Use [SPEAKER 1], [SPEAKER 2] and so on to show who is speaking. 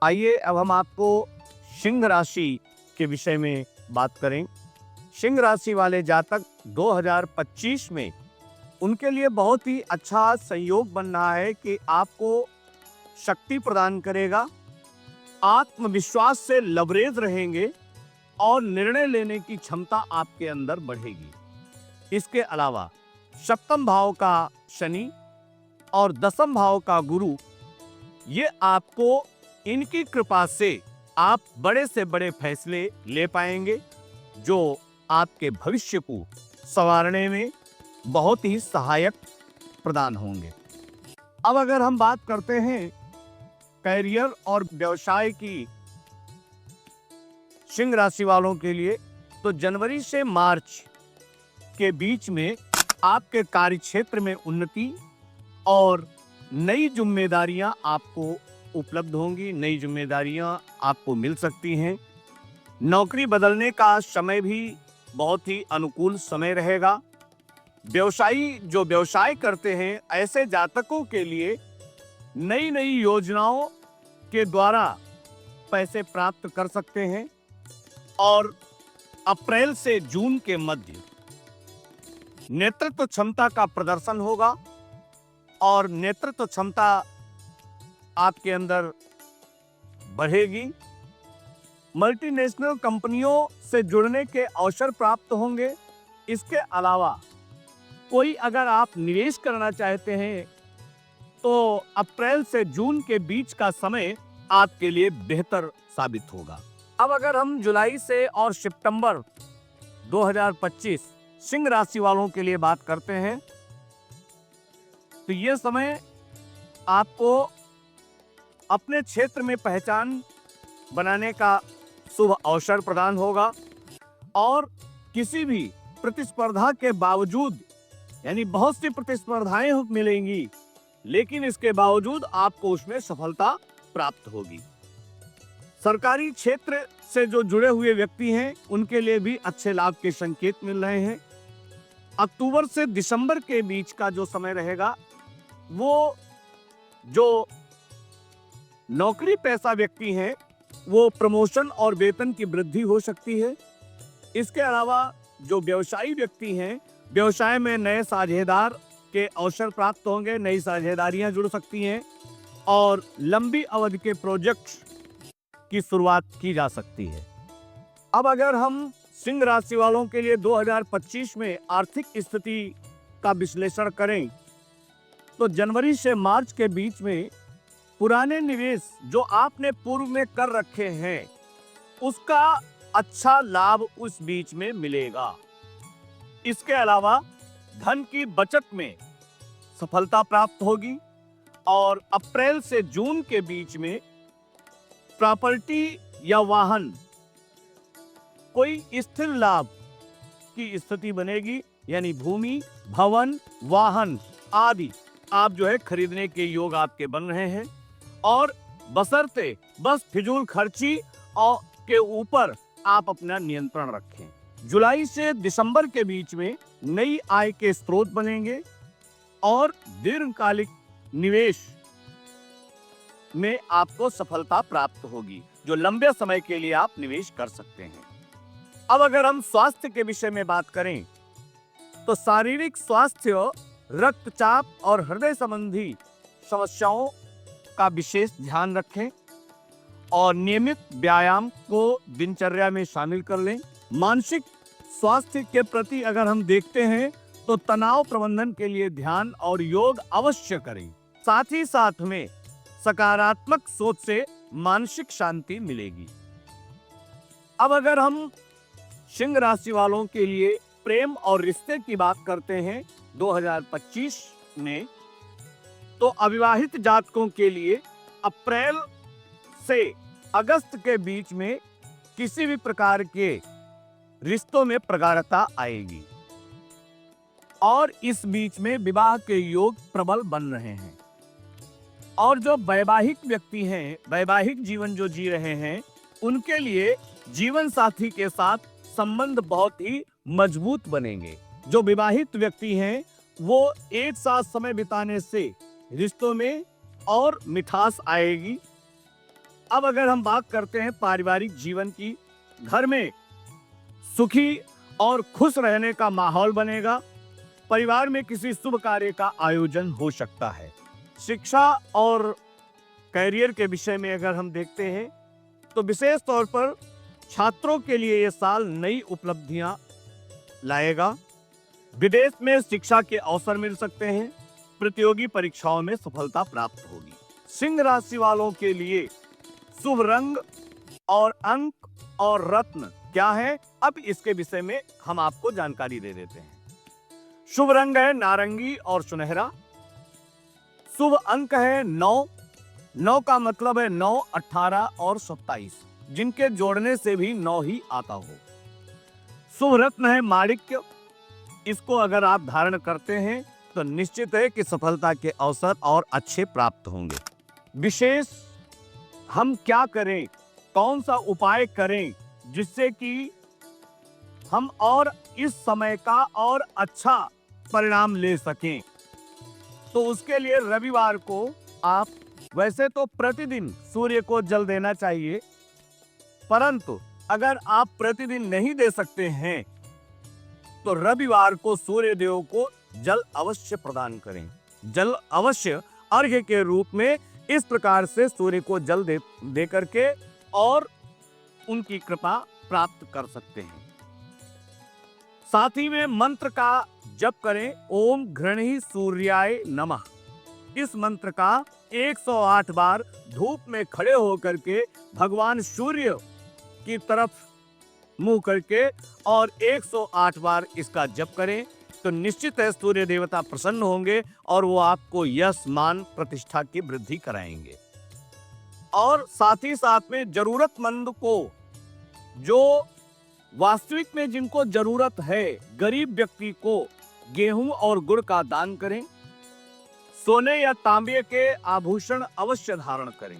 [SPEAKER 1] आइए अब हम आपको सिंह राशि के विषय में बात करें। सिंह राशि वाले जातक 2025 में उनके लिए बहुत ही अच्छा संयोग बन रहा है कि आपको शक्ति प्रदान करेगा, आत्मविश्वास से लबरेज रहेंगे और निर्णय लेने की क्षमता आपके अंदर बढ़ेगी। इसके अलावा सप्तम भाव का शनि और दसम भाव का गुरु, ये आपको इनकी कृपा से आप बड़े से बड़े फैसले ले पाएंगे जो आपके भविष्य को संवारने में बहुत ही सहायक प्रदान होंगे। अब अगर हम बात करते हैं कैरियर और व्यवसाय की सिंह राशि वालों के लिए, तो जनवरी से मार्च के बीच में आपके कार्य क्षेत्र में उन्नति और नई जिम्मेदारियां आपको उपलब्ध होंगी, नई जिम्मेदारियां आपको मिल सकती हैं। नौकरी बदलने का समय भी बहुत ही अनुकूल समय रहेगा। व्यवसायी जो व्यवसाय करते हैं ऐसे जातकों के लिए नई नई योजनाओं के द्वारा पैसे प्राप्त कर सकते हैं और अप्रैल से जून के मध्य नेतृत्व क्षमता का प्रदर्शन होगा और नेतृत्व क्षमता आपके अंदर बढ़ेगी। मल्टीनेशनल कंपनियों से जुड़ने के अवसर प्राप्त होंगे। इसके अलावा कोई अगर आप निवेश करना चाहते हैं तो अप्रैल से जून के बीच का समय आपके लिए बेहतर साबित होगा। अब अगर हम जुलाई से और सितंबर 2025 सिंह राशि वालों के लिए बात करते हैं तो यह समय आपको अपने क्षेत्र में पहचान बनाने का शुभ अवसर प्रदान होगा और किसी भी प्रतिस्पर्धा के बावजूद, यानी बहुत सी प्रतिस्पर्धाएं मिलेंगी लेकिन इसके बावजूद आपको उसमें सफलता प्राप्त होगी। सरकारी क्षेत्र से जो जुड़े हुए व्यक्ति हैं उनके लिए भी अच्छे लाभ के संकेत मिल रहे हैं। अक्टूबर से दिसंबर के बीच का जो समय रहेगा वो जो नौकरी पेशा व्यक्ति हैं वो प्रमोशन और वेतन की वृद्धि हो सकती है। इसके अलावा जो व्यवसायी व्यक्ति हैं व्यवसाय में नए साझेदार के अवसर प्राप्त होंगे, नई साझेदारियां जुड़ सकती हैं और लंबी अवधि के प्रोजेक्ट्स की शुरुआत की जा सकती है। अब अगर हम सिंह राशि वालों के लिए 2025 में आर्थिक स्थिति का विश्लेषण करें तो जनवरी से मार्च के बीच में पुराने निवेश जो आपने पूर्व में कर रखे हैं उसका अच्छा लाभ उस बीच में मिलेगा। इसके अलावा धन की बचत में सफलता प्राप्त होगी और अप्रैल से जून के बीच में प्रॉपर्टी या वाहन कोई स्थिर लाभ की स्थिति बनेगी, यानी भूमि, भवन, वाहन आदि आप जो है खरीदने के योग आपके बन रहे हैं और बशर्ते बस फिजूल खर्ची और के ऊपर आप अपना नियंत्रण रखें। जुलाई से दिसंबर के बीच में नई आय के स्रोत बनेंगे और दीर्घकालिक निवेश में आपको सफलता प्राप्त होगी जो लंबे समय के लिए आप निवेश कर सकते हैं। अब अगर हम स्वास्थ्य के विषय में बात करें तो शारीरिक स्वास्थ्य, रक्तचाप और हृदय संबंधी समस्याओं का विशेष ध्यान रखें और नियमित व्यायाम को दिनचर्या में शामिल कर लें। मानसिक स्वास्थ्य के प्रति अगर हम देखते हैं तो तनाव प्रबंधन के लिए ध्यान और योग अवश्य करें। साथ ही साथ में सकारात्मक सोच से मानसिक शांति मिलेगी। अब अगर हम सिंह राशि वालों के लिए प्रेम और रिश्ते की बात करते हैं 2025 में तो अविवाहित जातकों के लिए अप्रैल से अगस्त के बीच में किसी भी प्रकार के रिश्तों में प्रगाढ़ता आएगी और इस बीच में विवाह के योग प्रबल बन रहे हैं और जो वैवाहिक व्यक्ति हैं, वैवाहिक जीवन जो जी रहे हैं उनके लिए जीवन साथी के साथ संबंध बहुत ही मजबूत बनेंगे। जो विवाहित व्यक्ति हैं वो एक साथ समय बिताने से रिश्तों में और मिठास आएगी अब अगर हम बात करते हैं पारिवारिक जीवन की, घर में सुखी और खुश रहने का माहौल बनेगा। परिवार में किसी शुभ कार्य का आयोजन हो सकता है। शिक्षा और कैरियर के विषय में अगर हम देखते हैं तो विशेष तौर पर छात्रों के लिए यह साल नई उपलब्धियां लाएगा। विदेश में शिक्षा के अवसर मिल सकते हैं। प्रतियोगी परीक्षाओं में सफलता प्राप्त होगी। सिंह राशि वालों के लिए शुभ रंग और अंक और रत्न क्या है, अब इसके विषय में हम आपको जानकारी दे देते हैं। शुभ रंग है नारंगी और सुनहरा। शुभ अंक है 9। 9 का मतलब है 9, 18 और 27, जिनके जोड़ने से भी 9 ही आता हो। शुभ रत्न है माणिक्य। इसको अगर आप धारण करते हैं तो निश्चित है कि सफलता के अवसर और अच्छे प्राप्त होंगे। विशेष हम क्या करें, कौन सा उपाय करें जिससे कि हम और इस समय का और अच्छा परिणाम ले सकें, तो उसके लिए रविवार को आप वैसे तो प्रतिदिन सूर्य को जल देना चाहिए, परंतु अगर आप प्रतिदिन नहीं दे सकते हैं तो रविवार को सूर्य देव को जल अवश्य प्रदान करें। जल अवश्य अर्घ्य के रूप में इस प्रकार से सूर्य को जल दे करके और उनकी कृपा प्राप्त कर सकते हैं। साथ ही में मंत्र का जप करें, ओम घृणी सूर्याय नमः। इस मंत्र का 108 बार धूप में खड़े होकर के भगवान सूर्य की तरफ मुंह करके और 108 बार इसका जप करें तो निश्चित है सूर्य देवता प्रसन्न होंगे और वो आपको यश मान प्रतिष्ठा की वृद्धि कराएंगे। और साथ ही साथ में जरूरतमंद को, जो वास्तविक में जिनको जरूरत है, गरीब व्यक्ति को गेहूं और गुड़ का दान करें। सोने या तांबे के आभूषण अवश्य धारण करें।